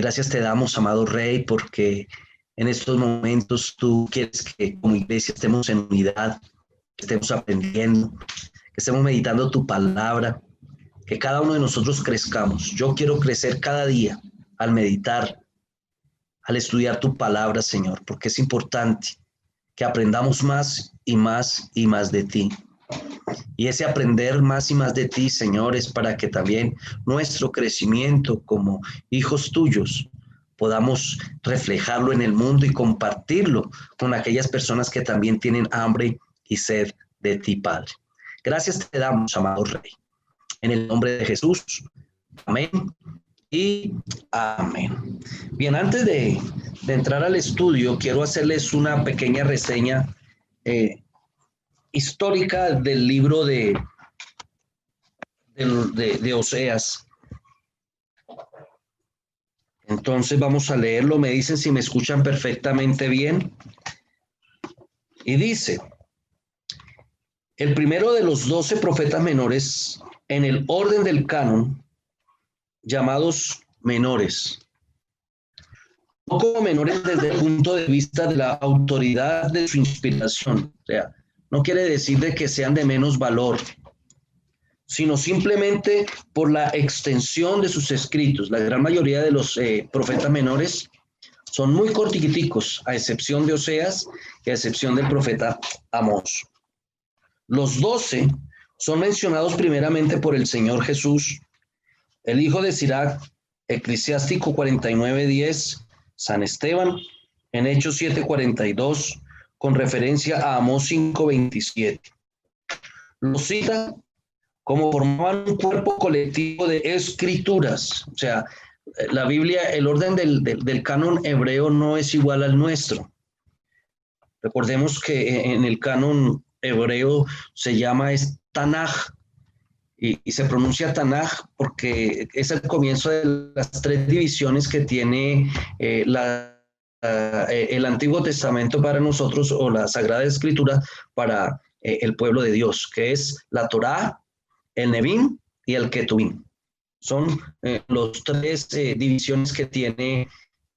Gracias te damos, amado Rey, porque en estos momentos tú quieres que como iglesia estemos en unidad, que estemos aprendiendo, que estemos meditando tu palabra, que cada uno de nosotros crezcamos. Yo quiero crecer cada día al meditar, al estudiar tu palabra, Señor, porque es importante que aprendamos más y más y más de ti. Y ese aprender más y más de ti, Señor, es para que también nuestro crecimiento como hijos tuyos podamos reflejarlo en el mundo y compartirlo con aquellas personas que también tienen hambre y sed de ti, Padre. Gracias te damos, amado Rey. En el nombre de Jesús. Amén y amén. Bien, antes de entrar al estudio, quiero hacerles una pequeña reseña histórica del libro de Oseas. Entonces vamos a leerlo, me dicen si me escuchan perfectamente bien. Y dice, el primero de los 12 profetas menores en el orden del canon, llamados menores, no como menores desde el punto de vista de la autoridad de su inspiración, o sea, no quiere decir de que sean de menos valor, sino simplemente por la extensión de sus escritos. La gran mayoría de los profetas menores son muy cortiquiticos, a excepción de Oseas y a excepción del profeta Amós. Los 12 son mencionados primeramente por el Señor Jesús, el hijo de Sirac, Eclesiástico 49:10, San Esteban, en Hechos 7:42, con referencia a Amós 5:27. Los cita como formaban un cuerpo colectivo de escrituras. O sea, la Biblia, el orden del canon hebreo no es igual al nuestro. Recordemos que en el canon hebreo se llama Tanaj y se pronuncia Tanaj porque es el comienzo de las 3 divisiones que tiene el Antiguo Testamento para nosotros o la Sagrada Escritura para el pueblo de Dios, que es la Torá, el Nevim y el Ketuvim. Son los 3 divisiones que tiene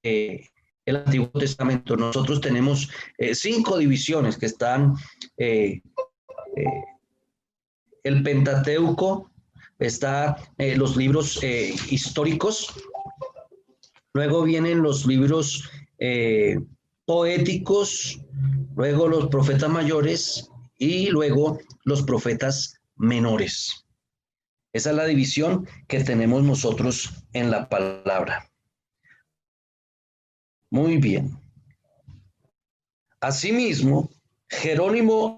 el Antiguo Testamento. Nosotros tenemos 5 divisiones que están, el Pentateuco, está los libros históricos, luego vienen los libros poéticos, luego los profetas mayores y luego los profetas menores. Esa es la división que tenemos nosotros en la palabra. Muy bien. Asimismo, Jerónimo,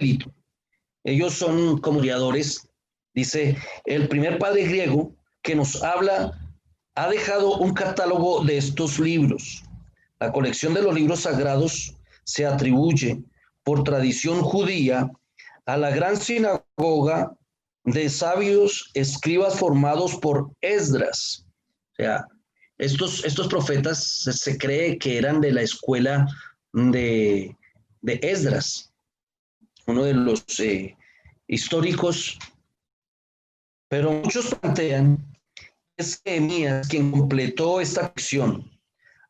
ellos son comunicadores, dice, el primer padre griego que nos habla ha dejado un catálogo de estos libros. La colección de los libros sagrados se atribuye por tradición judía a la gran sinagoga de sabios escribas formados por Esdras. O sea, estos profetas se cree que eran de la escuela de Esdras, uno de los históricos, pero muchos plantean que es Nehemías quien completó esta ficción,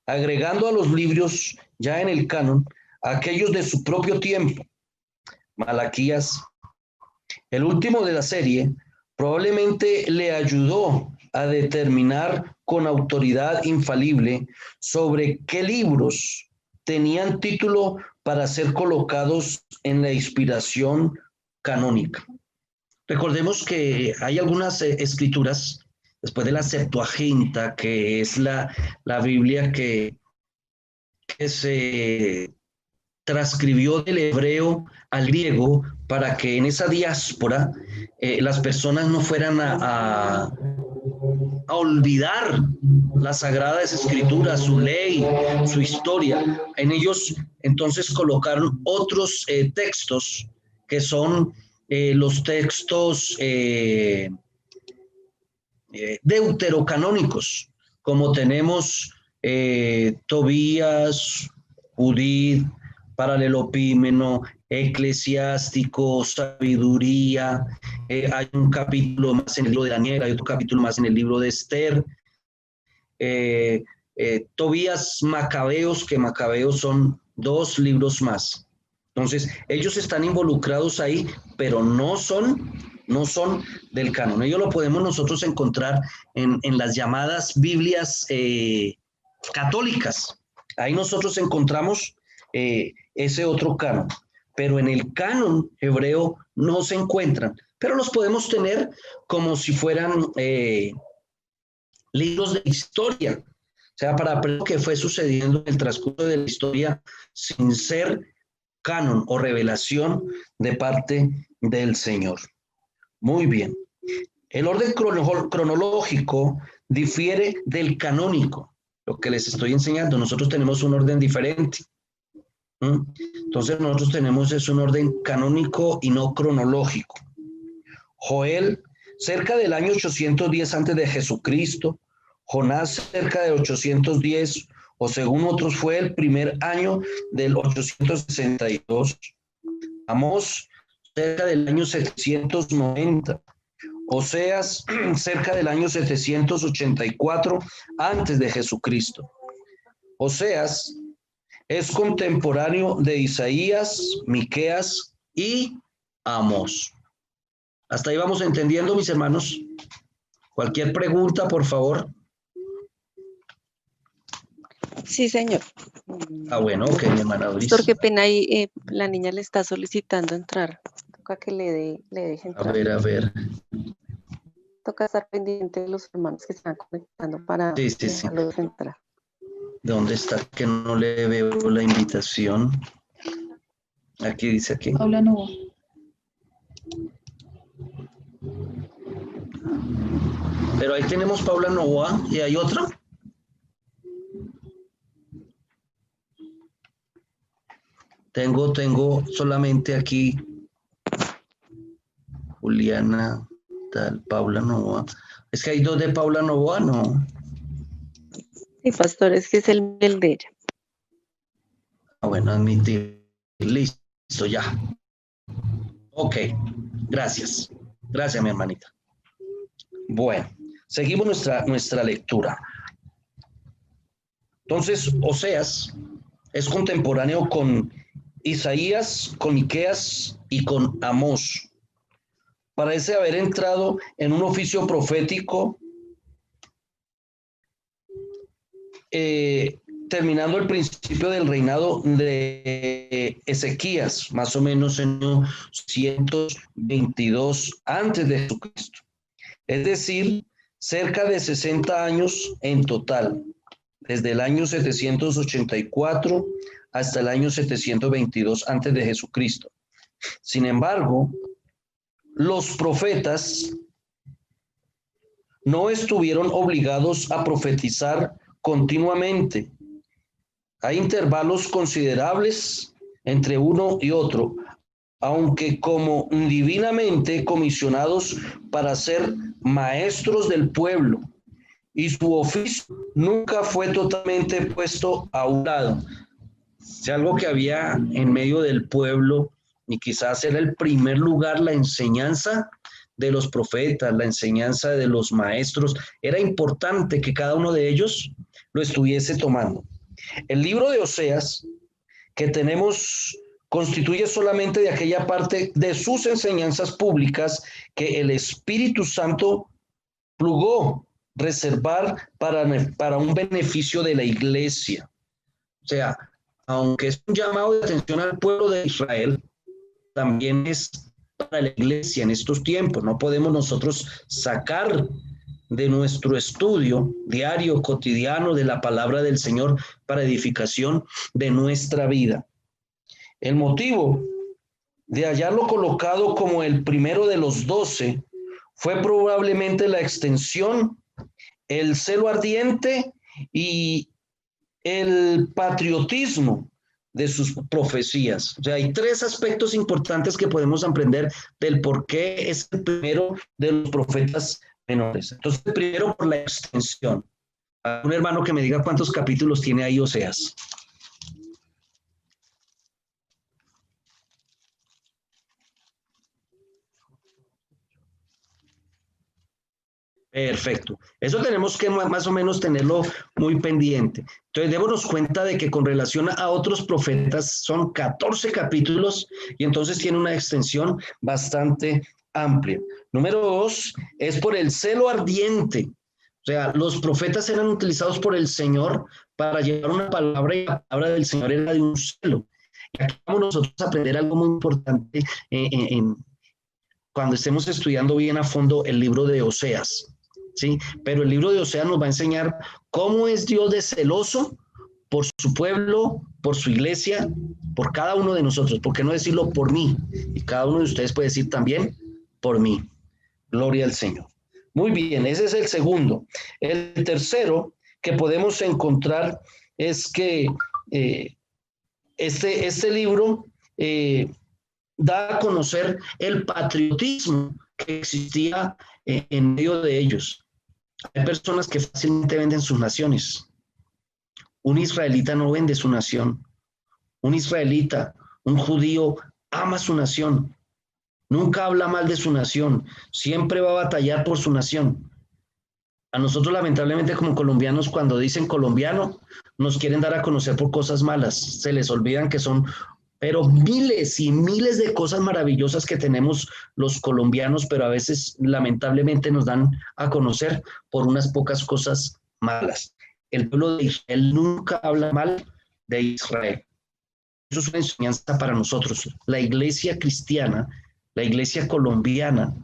agregando a los libros ya en el canon aquellos de su propio tiempo. Malaquías, el último de la serie, probablemente le ayudó a determinar con autoridad infalible sobre qué libros tenían título para ser colocados en la inspiración canónica. Recordemos que hay algunas escrituras, después de la Septuaginta, que es la Biblia que se transcribió del hebreo al griego para que en esa diáspora las personas no fueran a olvidar las sagradas escrituras, su ley, su historia. En ellos entonces colocaron otros textos que son los textos deuterocanónicos, como tenemos Tobías, Judith, Paralelopímeno, Eclesiástico, Sabiduría, hay un capítulo más en el libro de Daniel, hay otro capítulo más en el libro de Esther, Tobías, Macabeos, que Macabeos son 2 libros más. Entonces, ellos están involucrados ahí, pero no son del canon. Ellos lo podemos nosotros encontrar en las llamadas Biblias católicas. Ahí nosotros encontramos ese otro canon, pero en el canon hebreo no se encuentran, pero los podemos tener como si fueran libros de historia, o sea, para aprender lo que fue sucediendo en el transcurso de la historia sin ser canon o revelación de parte del Señor. Muy bien. El orden cronológico difiere del canónico, lo que les estoy enseñando. Nosotros tenemos un orden diferente. Entonces nosotros tenemos un orden canónico y no cronológico. Joel, cerca del año 810 antes de Jesucristo. Jonás, cerca de 810, o según otros fue el primer año del 862. Amós, cerca del año 790. Oseas, cerca del año 784 antes de Jesucristo. Oseas es contemporáneo de Isaías, Miqueas y Amós. Hasta ahí vamos entendiendo, mis hermanos. Cualquier pregunta, por favor. Sí, señor. Bueno, ok, mi hermana Doris. Doctor, qué pena ahí, la niña le está solicitando entrar. Toca que le deje entrar. A ver. Toca estar pendiente de los hermanos que están conectando para Sí. dejarlos entrar. ¿Dónde está? Que no le veo la invitación. Aquí dice aquí. Paula Novoa. Pero ahí tenemos Paula Novoa y hay otra. Tengo solamente aquí Juliana, tal, Paula Novoa. Es que hay 2 de Paula Novoa, ¿no? Sí, pastor, es que es el de ella. Bueno, admitir. Listo, ya. Ok, gracias. Gracias, mi hermanita. Bueno, seguimos nuestra lectura. Entonces, Oseas es contemporáneo con Isaías, con Miqueas y con Amós. Parece haber entrado en un oficio profético terminando el principio del reinado de Ezequías, más o menos en 122 antes de Jesucristo. Es decir, cerca de 60 años en total, desde el año 784 hasta el año 722 antes de Jesucristo. Sin embargo, los profetas no estuvieron obligados a profetizar continuamente. Hay intervalos considerables entre uno y otro, aunque como divinamente comisionados para ser maestros del pueblo, y su oficio nunca fue totalmente puesto a un lado. Si algo que había en medio del pueblo, y quizás era el primer lugar, la enseñanza de los profetas, la enseñanza de los maestros, era importante que cada uno de ellos lo estuviese tomando. El libro de Oseas que tenemos constituye solamente de aquella parte de sus enseñanzas públicas que el Espíritu Santo plugó reservar para un beneficio de la iglesia. O sea, aunque es un llamado de atención al pueblo de Israel, también es para la iglesia en estos tiempos. No podemos nosotros sacar de nuestro estudio diario, cotidiano de la palabra del Señor para edificación de nuestra vida. El motivo de hallarlo colocado como el primero de los 12 fue probablemente la extensión, el celo ardiente y el patriotismo de sus profecías. O sea, hay 3 aspectos importantes que podemos aprender del por qué es el primero de los profetas menores. Entonces, primero por la extensión. Un hermano que me diga cuántos capítulos tiene ahí Oseas. Perfecto. Eso tenemos que más o menos tenerlo muy pendiente. Entonces, démonos cuenta de que con relación a otros profetas son 14 capítulos y entonces tiene una extensión bastante amplia. Número 2, es por el celo ardiente. O sea, los profetas eran utilizados por el Señor para llevar una palabra y la palabra del Señor era de un celo. Y aquí vamos nosotros a aprender algo muy importante cuando estemos estudiando bien a fondo el libro de Oseas. ¿Sí? Pero el libro de Oseas nos va a enseñar cómo es Dios de celoso por su pueblo, por su iglesia, por cada uno de nosotros. ¿Por qué no decirlo por mí? Y cada uno de ustedes puede decir también por mí. Gloria al Señor. Muy bien, ese es el segundo. El tercero que podemos encontrar es que este libro da a conocer el patriotismo que existía en medio de ellos. Hay personas que fácilmente venden sus naciones. Un israelita no vende su nación. Un israelita, un judío, ama su nación. Nunca habla mal de su nación. Siempre va a batallar por su nación. A nosotros, lamentablemente, como colombianos, cuando dicen colombiano, nos quieren dar a conocer por cosas malas. Se les olvidan que son, pero miles y miles de cosas maravillosas que tenemos los colombianos, pero a veces, lamentablemente, nos dan a conocer por unas pocas cosas malas. El pueblo de Israel nunca habla mal de Israel. Eso es una enseñanza para nosotros. La iglesia cristiana, la iglesia colombiana,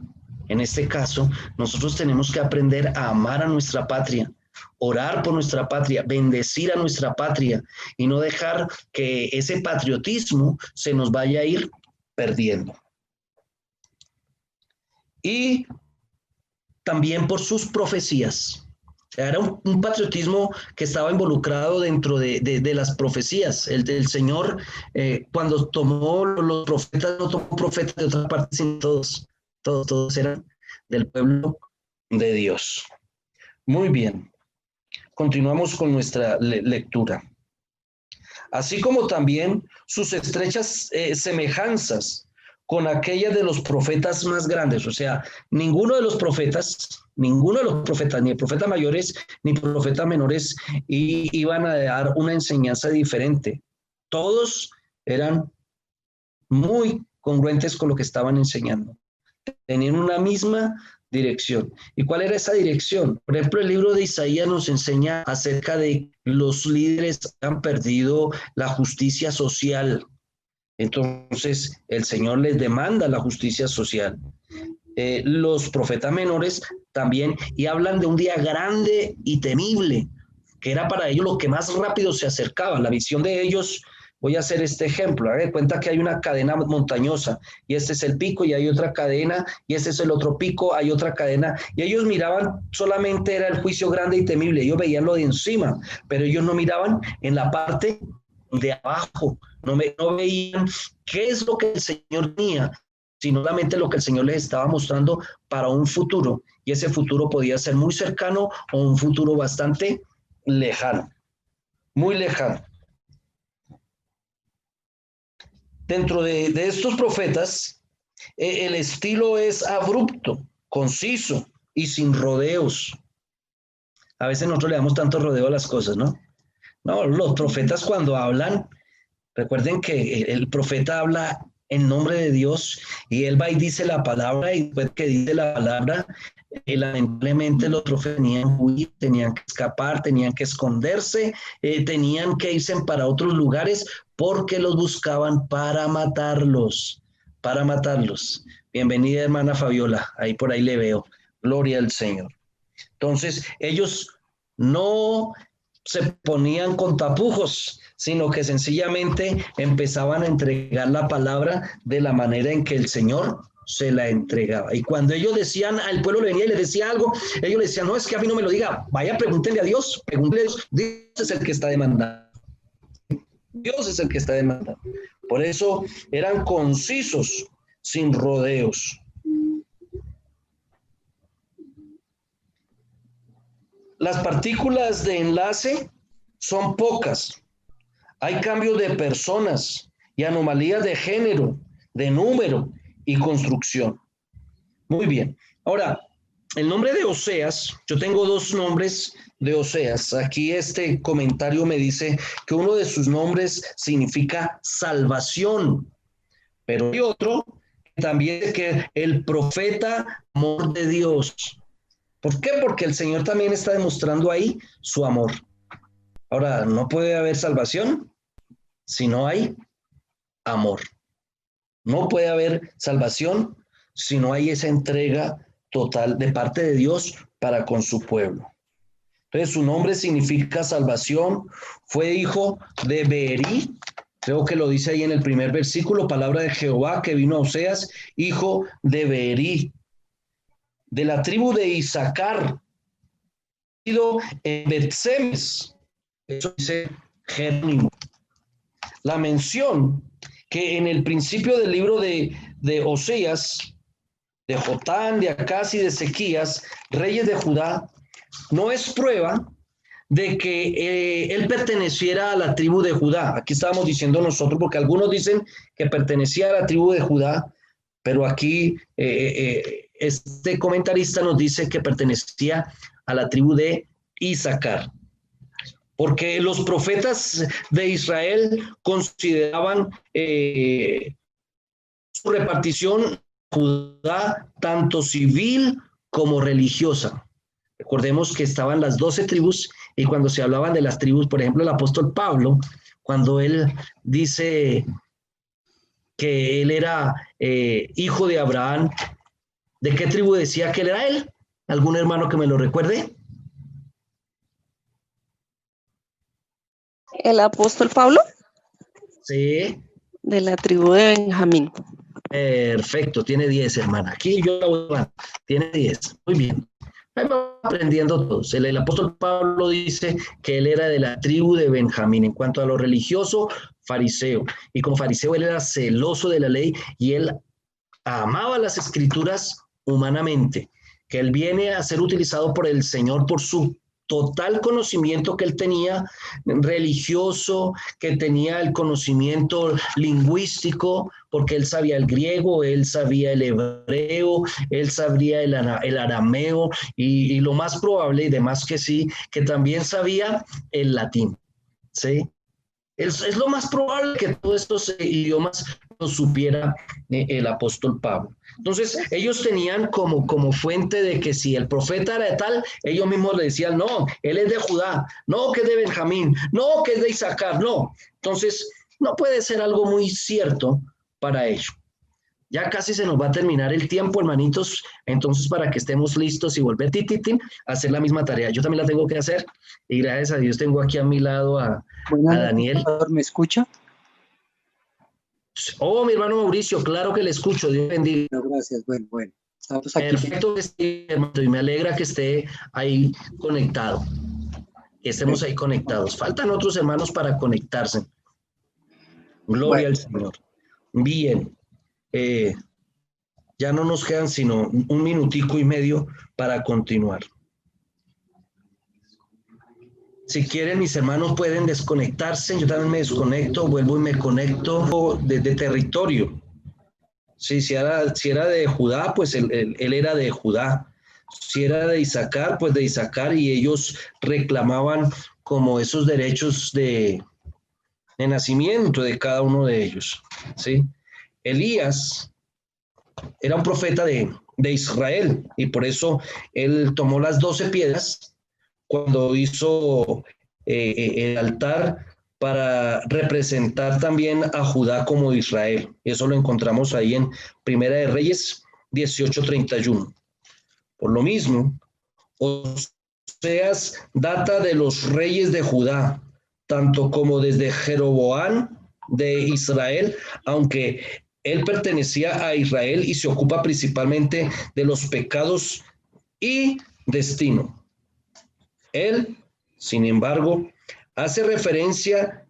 en este caso, nosotros tenemos que aprender a amar a nuestra patria, orar por nuestra patria, bendecir a nuestra patria y no dejar que ese patriotismo se nos vaya a ir perdiendo. Y también por sus profecías. Era un patriotismo que estaba involucrado dentro de las profecías. El Señor, cuando tomó los profetas, no tomó profetas de otra parte, sino todos eran del pueblo de Dios. Muy bien. Continuamos con nuestra lectura. Así como también sus estrechas semejanzas con aquellas de los profetas más grandes. O sea, ninguno de los profetas, ni profetas mayores, ni profetas menores, iban a dar una enseñanza diferente. Todos eran muy congruentes con lo que estaban enseñando. Tenían una misma dirección. ¿Y cuál era esa dirección? Por ejemplo, el libro de Isaías nos enseña acerca de los líderes que han perdido la justicia social. Entonces, el Señor les demanda la justicia social. Los profetas menores también, y hablan de un día grande y temible, que era para ellos lo que más rápido se acercaba. La visión de ellos, voy a hacer este ejemplo, hagan cuenta que hay una cadena montañosa, y este es el pico, y hay otra cadena, y este es el otro pico, hay otra cadena, y ellos miraban, solamente era el juicio grande y temible, ellos veían lo de encima, pero ellos no miraban en la parte de abajo, no veían qué es lo que el Señor tenía, sino solamente lo que el Señor les estaba mostrando para un futuro, y ese futuro podía ser muy cercano o un futuro bastante lejano, muy lejano. Dentro de estos profetas, el estilo es abrupto, conciso y sin rodeos. A veces nosotros le damos tanto rodeo a las cosas, ¿no? No, los profetas cuando hablan, recuerden que el profeta habla en nombre de Dios y él va y dice la palabra, y después que dice la palabra, lamentablemente los profetas tenían que huir, tenían que escapar, tenían que esconderse, tenían que irse para otros lugares porque los buscaban para matarlos, para matarlos. Bienvenida, hermana Fabiola, ahí por ahí le veo. Gloria al Señor. Entonces, ellos no se ponían con tapujos, sino que sencillamente empezaban a entregar la palabra de la manera en que el Señor se la entregaba. Y cuando ellos decían, al pueblo le venía y les decía algo, ellos le decían, no, es que a mí no me lo diga, vaya, pregúntenle a Dios, pregúntenle a Dios, Dios es el que está demandando. Dios es el que está demandando. Por eso eran concisos, sin rodeos. Las partículas de enlace son pocas. Hay cambios de personas y anomalías de género, de número y construcción. Muy bien. Ahora, el nombre de Oseas, yo tengo dos nombres de Oseas. Aquí este comentario me dice que uno de sus nombres significa salvación, pero hay otro que también dice que el profeta amor de Dios. ¿Por qué? Porque el Señor también está demostrando ahí su amor. Ahora, no puede haber salvación si no hay amor. No puede haber salvación si no hay esa entrega total de parte de Dios para con su pueblo. Entonces, su nombre significa salvación. Fue hijo de Beeri. Creo que lo dice ahí en el primer versículo, palabra de Jehová que vino a Oseas, hijo de Beeri, de la tribu de Isaacar, en Bet-Semes. Eso dice Jerónimo. La mención que en el principio del libro de Oseas, de Jotán, de Acaz y de Ezequías, reyes de Judá, no es prueba de que él perteneciera a la tribu de Judá. Aquí estábamos diciendo nosotros, porque algunos dicen que pertenecía a la tribu de Judá, pero aquí este comentarista nos dice que pertenecía a la tribu de Isaacar. Porque los profetas de Israel consideraban su repartición Judá tanto civil como religiosa. Recordemos que estaban las 12 tribus y cuando se hablaban de las tribus, por ejemplo, el apóstol Pablo, cuando él dice que él era hijo de Abraham, ¿de qué tribu decía que él era él? ¿Algún hermano que me lo recuerde? El apóstol Pablo, Sí. de la tribu de Benjamín. Perfecto, tiene 10, hermana. Aquí yo la voy a... Tiene 10. Muy bien. Ahí vamos aprendiendo todos. El apóstol Pablo dice que él era de la tribu de Benjamín. En cuanto a lo religioso, fariseo. Y como fariseo, él era celoso de la ley y él amaba las escrituras humanamente. Que él viene a ser utilizado por el Señor por su total conocimiento que él tenía religioso, que tenía el conocimiento lingüístico, porque él sabía el griego, él sabía el hebreo, él sabía el arameo y lo más probable, y demás que sí, que también sabía el latín, ¿sí? Es lo más probable que todos estos idiomas lo supiera el apóstol Pablo. Entonces, ellos tenían como fuente de que si el profeta era de tal, ellos mismos le decían, no, él es de Judá, no, que es de Benjamín, no, que es de Isaacar, no. Entonces, no puede ser algo muy cierto para ellos. Ya casi se nos va a terminar el tiempo, hermanitos, entonces para que estemos listos y volver a hacer la misma tarea. Yo también la tengo que hacer y gracias a Dios tengo aquí a mi lado a Daniel. ¿Me escucha? Oh, mi hermano Mauricio, claro que le escucho, Dios bendiga. No, gracias, bueno. Estamos aquí. Perfecto que esté, hermano, y me alegra que esté ahí conectado, que estemos ahí conectados. Faltan otros hermanos para conectarse. Gloria al Señor. Bien. Ya no nos quedan sino un minutico y medio para continuar. Si quieren, mis hermanos pueden desconectarse. Yo también me desconecto, vuelvo y me conecto desde territorio. Sí, si era de Judá, pues él era de Judá. Si era de Isaacar, pues de Isaacar, y ellos reclamaban como esos derechos de nacimiento de cada uno de ellos. ¿Sí? Elías era un profeta de Israel y por eso él tomó las 12 piedras cuando hizo el altar para representar también a Judá como Israel. Eso lo encontramos ahí en Primera de Reyes 18:31. Por lo mismo, Oseas data de los reyes de Judá, tanto como desde Jeroboam de Israel, aunque él pertenecía a Israel y se ocupa principalmente de los pecados y destino. Él, sin embargo, hace referencia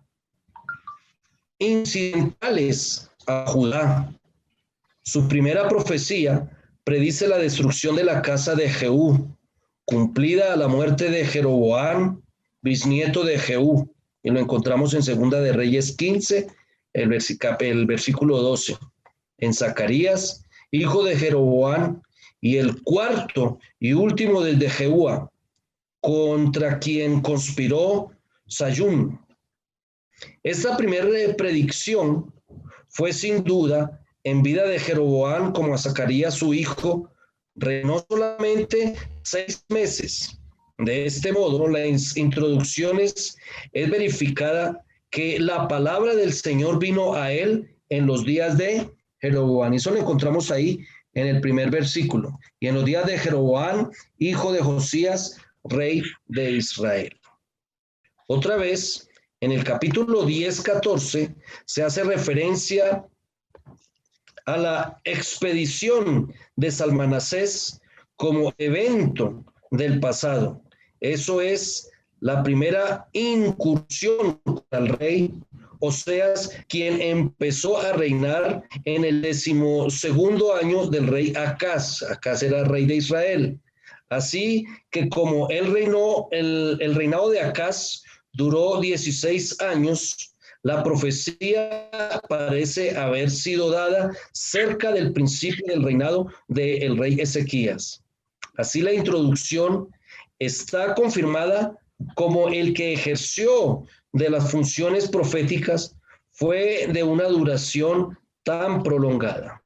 incidentales a Judá. Su primera profecía predice la destrucción de la casa de Jehú, cumplida a la muerte de Jeroboam, bisnieto de Jehú, y lo encontramos en Segunda de Reyes 15, el versículo 12. En Zacarías, hijo de Jeroboam, y el cuarto y último del de Jehúa, contra quien conspiró Sayún. Esta primera predicción fue sin duda en vida de Jeroboam, como a Zacarías su hijo, reinó solamente 6 meses. De este modo, las introducciones es verificada que la palabra del Señor vino a él en los días de Jeroboam. Eso lo encontramos ahí en el primer versículo. Y en los días de Jeroboam, hijo de Josías, rey de Israel. Otra vez, en el capítulo 10-14, se hace referencia a la expedición de Salmanasés como evento del pasado. Eso es la primera incursión al rey Oseas, quien empezó a reinar en el 12º año del rey Acaz. Acaz era rey de Israel. Así que como él reinó, el reinado de Acaz duró 16 años, la profecía parece haber sido dada cerca del principio del reinado del rey Ezequías. Así la introducción está confirmada como el que ejerció de las funciones proféticas fue de una duración tan prolongada.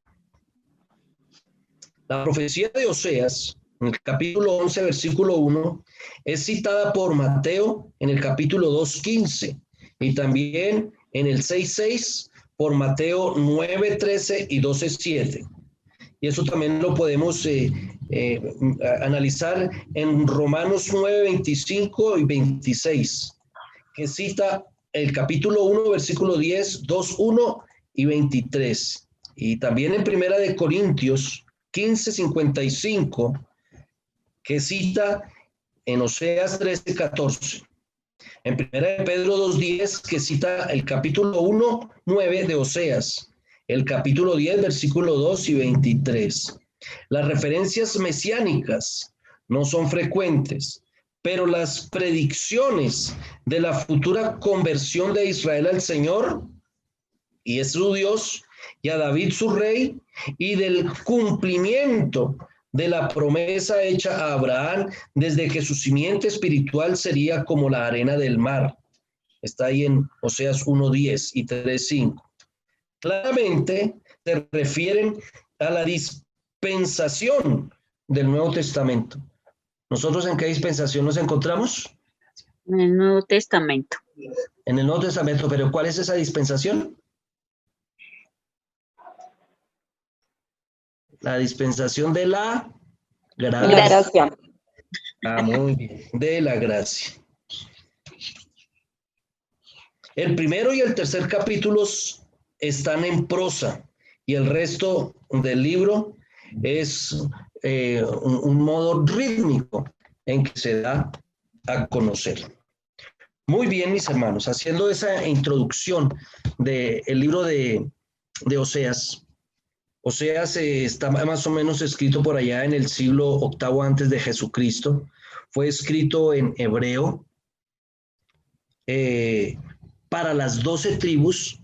La profecía de Oseas, en el capítulo 11, versículo 1, es citada por Mateo en el capítulo 2:15 y también en el 6:6 por Mateo 9:13 y 12:7. Y eso también lo podemos analizar en Romanos 9:25 y 26, que cita el capítulo 1, versículo 10, 2:1 y 23. Y también en Primera de Corintios 15:55, que cita en Oseas 13:14. En Primera de Pedro 2:10, que cita el capítulo 1:9 de Oseas. El capítulo 10, versículo 2 y 23. Las referencias mesiánicas no son frecuentes, pero las predicciones de la futura conversión de Israel al Señor, y es su Dios, y a David su rey, y del cumplimiento de la promesa hecha a Abraham desde que su simiente espiritual sería como la arena del mar. Está ahí en Oseas 1:10 y 3:5. Claramente se refieren a la dispensación del Nuevo Testamento. ¿Nosotros en qué dispensación nos encontramos? En el Nuevo Testamento. En el Nuevo Testamento, pero ¿cuál es esa dispensación? La dispensación de la gracia. Muy bien, de la gracia. El primero y el tercer capítulos están en prosa y el resto del libro es un modo rítmico en que se da a conocer. Muy bien, mis hermanos, haciendo esa introducción del libro de Oseas. Oseas está más o menos escrito por allá en el siglo VIII antes de Jesucristo. Fue escrito en hebreo para las 12 tribus,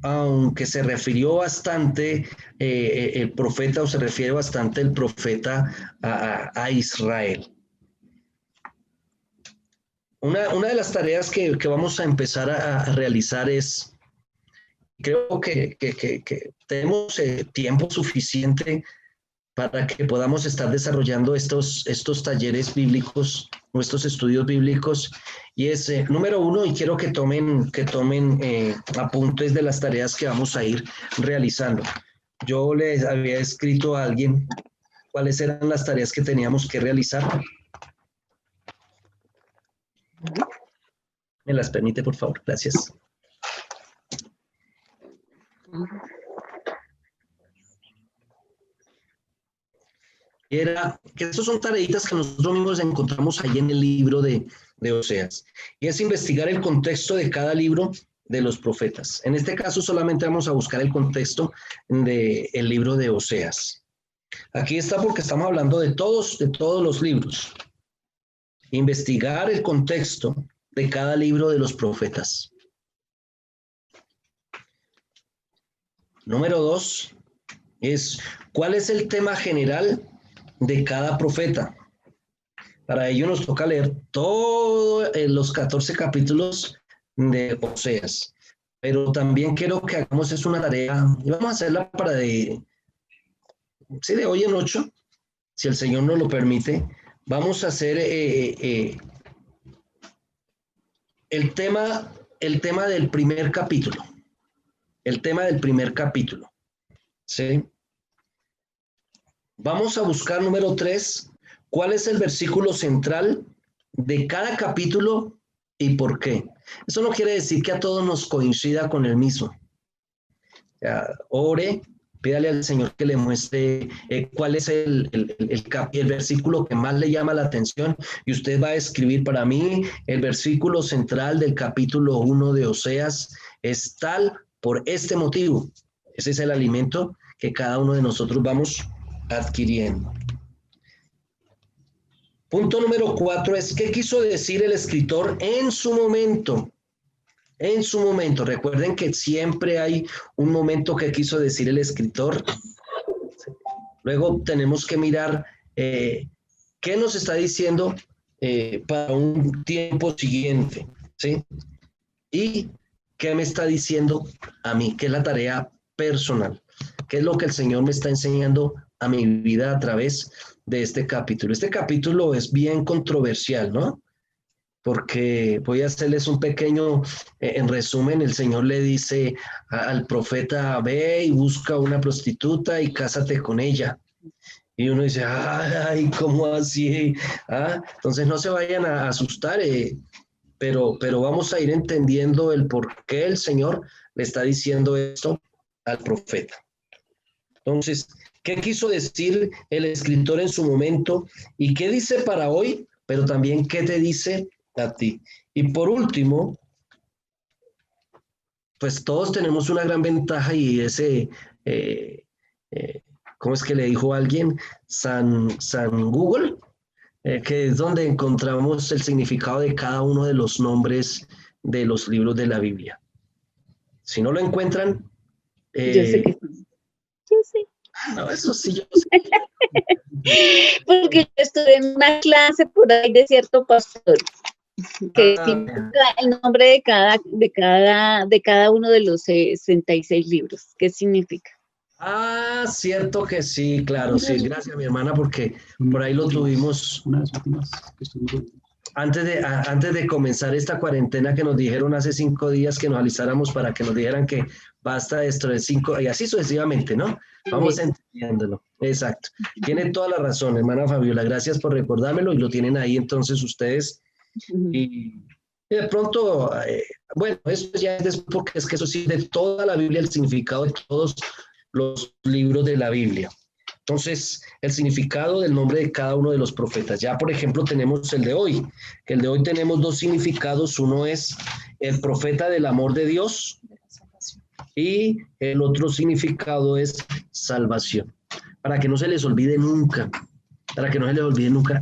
aunque se refirió bastante el profeta, o se refiere bastante el profeta a Israel. Una de las tareas que vamos a empezar a realizar es, creo que tenemos tiempo suficiente para que podamos estar desarrollando estos talleres bíblicos, nuestros estudios bíblicos, y es número 1, y quiero que tomen apuntes de las tareas que vamos a ir realizando. Yo les había escrito a alguien cuáles eran las tareas que teníamos que realizar. ¿Me las permite, por favor? Gracias. Era que estos son tareitas que nosotros mismos encontramos ahí en el libro de Oseas, y es investigar el contexto de cada libro de los profetas. En este caso solamente vamos a buscar el contexto del libro de Oseas. Aquí está porque estamos hablando de todos los libros. Investigar el contexto de cada libro de los profetas. Número 2 es, ¿cuál es el tema general de cada profeta. Para ello nos toca leer todos los 14 capítulos de Oseas. Pero también quiero que hagamos es una tarea, y vamos a hacerla para de hoy en 8, si el Señor nos lo permite. Vamos a hacer el tema del primer capítulo. El tema del primer capítulo. ¿Sí? Vamos a buscar número 3. ¿Cuál es el versículo central de cada capítulo y por qué? Eso no quiere decir que a todos nos coincida con el mismo. Ore, pídale al Señor que le muestre cuál es el versículo que más le llama la atención, y usted va a escribir: para mí el versículo central del capítulo 1 de Oseas es tal por este motivo. Ese es el alimento que cada uno de nosotros vamos adquiriendo. Punto número 4 es: ¿qué quiso decir el escritor en su momento? En su momento. Recuerden que siempre hay un momento que quiso decir el escritor. Luego tenemos que mirar qué nos está diciendo para un tiempo siguiente, ¿sí? Y qué me está diciendo a mí, qué es la tarea personal, qué es lo que el Señor me está enseñando a mi vida a través de este capítulo. Este capítulo es bien controversial, ¿no? Porque voy a hacerles un pequeño, en resumen. El Señor le dice al profeta: ve y busca una prostituta y cásate con ella. Y uno dice: ay, ¿cómo así? Entonces no se vayan a asustar, pero vamos a ir entendiendo el por qué el Señor le está diciendo esto al profeta. Entonces, ¿qué quiso decir el escritor en su momento? ¿Y qué dice para hoy? Pero también, ¿qué te dice a ti? Y por último, pues todos tenemos una gran ventaja, y ese, ¿cómo es que le dijo alguien? San Google, que es donde encontramos el significado de cada uno de los nombres de los libros de la Biblia. Si no lo encuentran, Yo sé que sí. Yo sé. No, eso sí, yo sé. Porque yo estuve en una clase por ahí de cierto pastor que significa el nombre de cada uno de los 66 libros. ¿Qué significa? Cierto que sí, claro, sí. Gracias, mi hermana, porque por ahí lo tuvimos antes de comenzar esta cuarentena, que nos dijeron hace 5 días que nos alisáramos para que nos dijeran que basta esto de 5, y así sucesivamente, ¿no? Vamos entendiéndolo. Exacto. Tiene toda la razón, hermana Fabiola. Gracias por recordármelo, y lo tienen ahí entonces ustedes. Y de pronto, bueno, eso ya es después, porque es que eso sí, de toda la Biblia, el significado de todos los libros de la Biblia. Entonces, el significado del nombre de cada uno de los profetas. Ya, por ejemplo, tenemos el de hoy, que el de hoy tenemos 2 significados. Uno es el profeta del amor de Dios, y el otro significado es salvación. Para que no se les olvide nunca,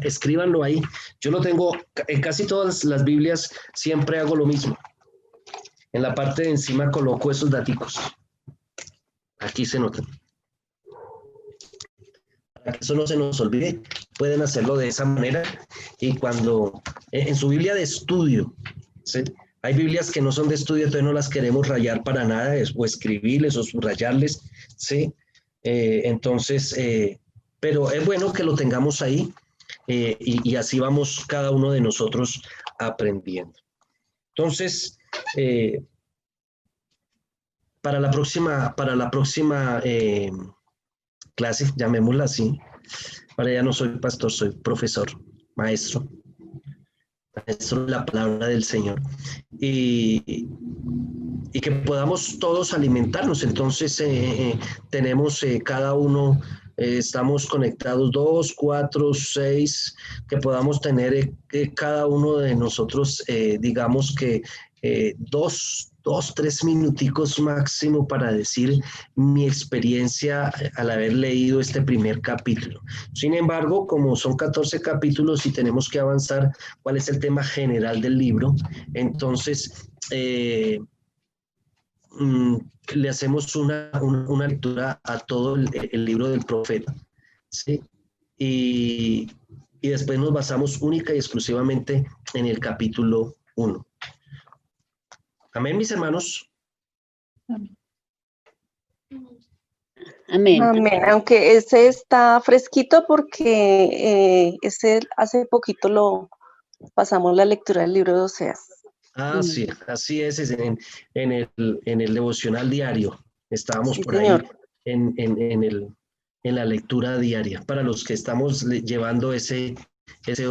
escríbanlo ahí. Yo lo tengo en casi todas las Biblias, siempre hago lo mismo. En la parte de encima coloco esos daticos. Aquí se notan. Para que eso no se nos olvide, pueden hacerlo de esa manera. Y cuando en su Biblia de estudio, ¿sí? Hay Biblias que no son de estudio, entonces no las queremos rayar para nada, o escribirles o subrayarles, ¿sí? Pero es bueno que lo tengamos ahí, y así vamos cada uno de nosotros aprendiendo. Entonces, para la próxima clase, llamémosla así. Ahora ya no soy pastor, soy profesor, maestro de la palabra del Señor, y que podamos todos alimentarnos. Entonces, tenemos cada uno, estamos conectados 2, 4, 6, que podamos tener cada uno de nosotros, digamos que 2, 3 minuticos máximo para decir mi experiencia al haber leído este primer capítulo. Sin embargo, como son 14 capítulos y tenemos que avanzar, ¿cuál es el tema general del libro? Entonces, le hacemos una lectura a todo el libro del profeta, ¿sí? y después nos basamos única y exclusivamente en el capítulo 1. Amén, mis hermanos. Amén. Amén. Aunque ese está fresquito porque ese hace poquito lo pasamos la lectura del libro de Oseas. Sí, así es en el devocional diario. Estábamos Sí, por señor. ahí en la lectura diaria, para los que estamos llevando ese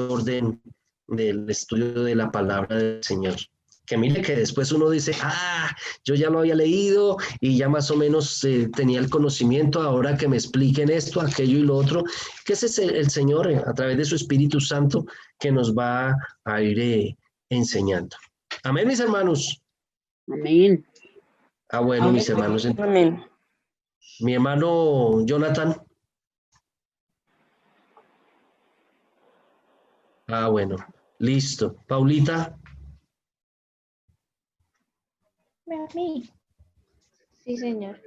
orden del estudio de la palabra del Señor. Que mire que después uno dice, yo ya lo había leído y ya más o menos tenía el conocimiento, ahora que me expliquen esto, aquello y lo otro, que ese es el Señor a través de su Espíritu Santo que nos va a ir enseñando. Amén, mis hermanos. Amén. Bueno, mis hermanos. Amén. Mi hermano Jonathan. Bueno, listo. Paulita. Sí, señor.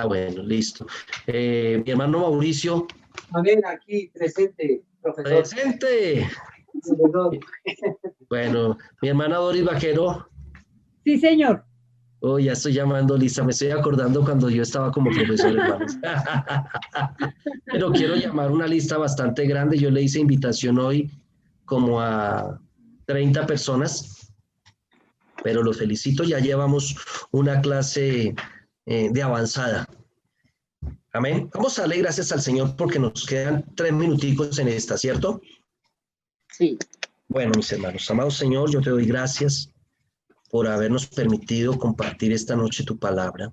Bueno, listo. Mi hermano Mauricio. Amén, aquí presente, profesor. Presente. Bueno, mi hermana Doris Vaquero. Sí, señor. Ya estoy llamando Lisa, me estoy acordando cuando yo estaba como profesor, hermanos. Pero quiero llamar una lista bastante grande. Yo le hice invitación hoy como a 30 personas, pero los felicito, ya llevamos una clase de avanzada. Amén. Vamos a darle gracias al Señor porque nos quedan 3 minuticos en esta, ¿cierto? Sí. Bueno, mis hermanos, amado Señor, yo te doy gracias por habernos permitido compartir esta noche tu palabra.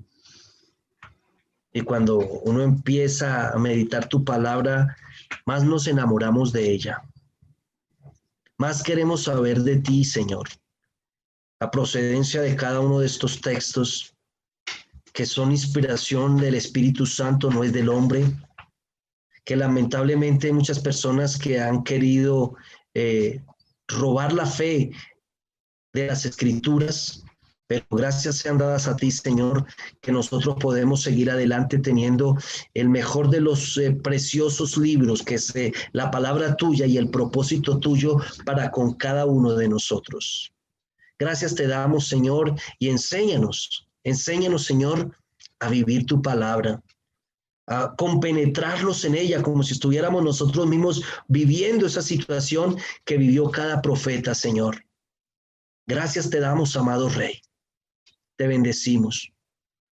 Y cuando uno empieza a meditar tu palabra, más nos enamoramos de ella. Más queremos saber de ti, Señor. La procedencia de cada uno de estos textos, que son inspiración del Espíritu Santo, no es del hombre. Que lamentablemente hay muchas personas que han querido robar la fe de las Escrituras, pero gracias sean dadas a ti, Señor, que nosotros podemos seguir adelante teniendo el mejor de los preciosos libros, que es la palabra tuya y el propósito tuyo para con cada uno de nosotros. Gracias te damos, Señor, y enséñanos, Señor, a vivir tu palabra, a compenetrarnos en ella como si estuviéramos nosotros mismos viviendo esa situación que vivió cada profeta, Señor. Gracias te damos, amado Rey. Te bendecimos.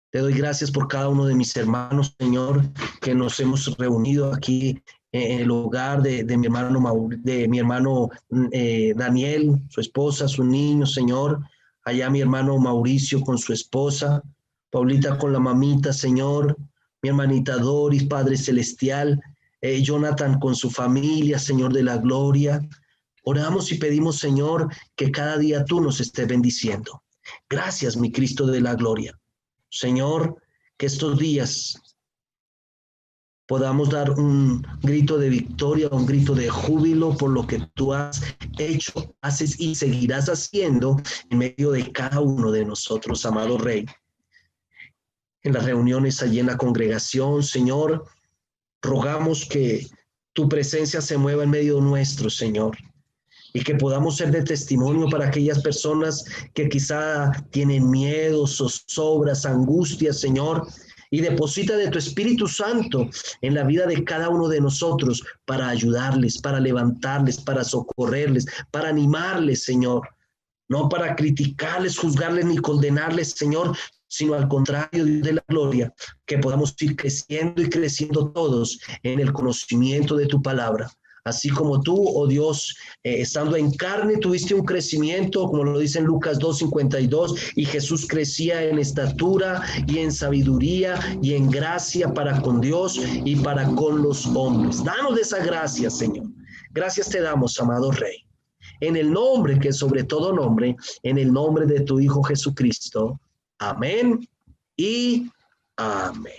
Te doy gracias por cada uno de mis hermanos, Señor, que nos hemos reunido aquí en el hogar de mi hermano Daniel, su esposa, su niño, Señor. Allá mi hermano Mauricio con su esposa, Paulita con la mamita, Señor. Mi hermanita Doris, Padre Celestial. Jonathan con su familia, Señor de la gloria. Oramos y pedimos, Señor, que cada día tú nos estés bendiciendo. Gracias, mi Cristo de la gloria. Señor, que estos días podamos dar un grito de victoria, un grito de júbilo por lo que tú has hecho, haces y seguirás haciendo en medio de cada uno de nosotros, amado Rey. En las reuniones allí en la congregación, Señor, rogamos que tu presencia se mueva en medio nuestro, Señor. Y que podamos ser de testimonio para aquellas personas que quizá tienen miedo, zozobras, angustias, Señor, y deposita de tu Espíritu Santo en la vida de cada uno de nosotros para ayudarles, para levantarles, para socorrerles, para animarles, Señor. No para criticarles, juzgarles ni condenarles, Señor, sino al contrario, Dios de la gloria, que podamos ir creciendo y creciendo todos en el conocimiento de tu palabra. Así como tú, oh Dios, estando en carne, tuviste un crecimiento, como lo dice en Lucas 2:52, y Jesús crecía en estatura y en sabiduría y en gracia para con Dios y para con los hombres. Danos de esa gracia, Señor. Gracias te damos, amado Rey. En el nombre que es sobre todo nombre, en el nombre de tu Hijo Jesucristo. Amén y amén.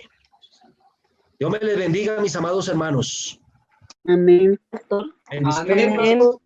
Dios me les bendiga, mis amados hermanos. Amén, pastor. Amén, pastor.